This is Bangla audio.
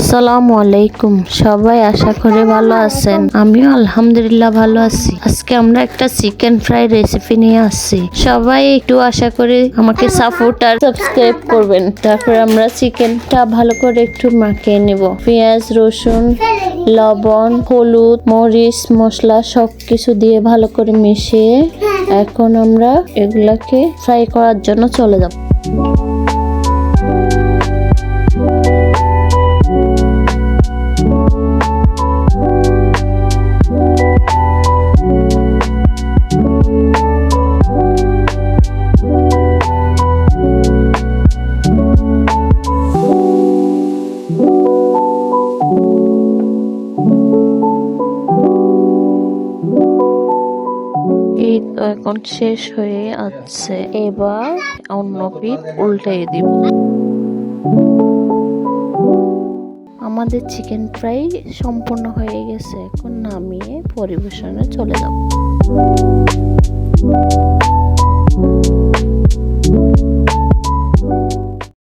আসসালামু আলাইকুম। সবাই আশা করি ভালো আছেন। আমিও আলহামদুলিল্লাহ ভালো আছি। আজকে আমরা একটা চিকেন ফ্রাই রেসিপি নিয়ে আসছি। সবাই একটু আশা করি আমাকে সাপোর্ট আর সাবস্ক্রাইব করবেন। তারপর আমরা চিকেনটা ভালো করে একটু মাখিয়ে নেব। পেঁয়াজ, রসুন, লবণ, হলুদ, মরিচ, মশলা সবকিছু দিয়ে ভালো করে মিশিয়ে এখন আমরা এগুলাকে ফ্রাই করার জন্য চলে যাব। এই তো এখন শেষ হয়ে আছে, এবার অন্য পিঠ উল্টে দিব। আমাদের চিকেন ফ্রাই সম্পূর্ণ হয়ে গেছে, এখন নামিয়ে পরিবেশনে চলে যাব।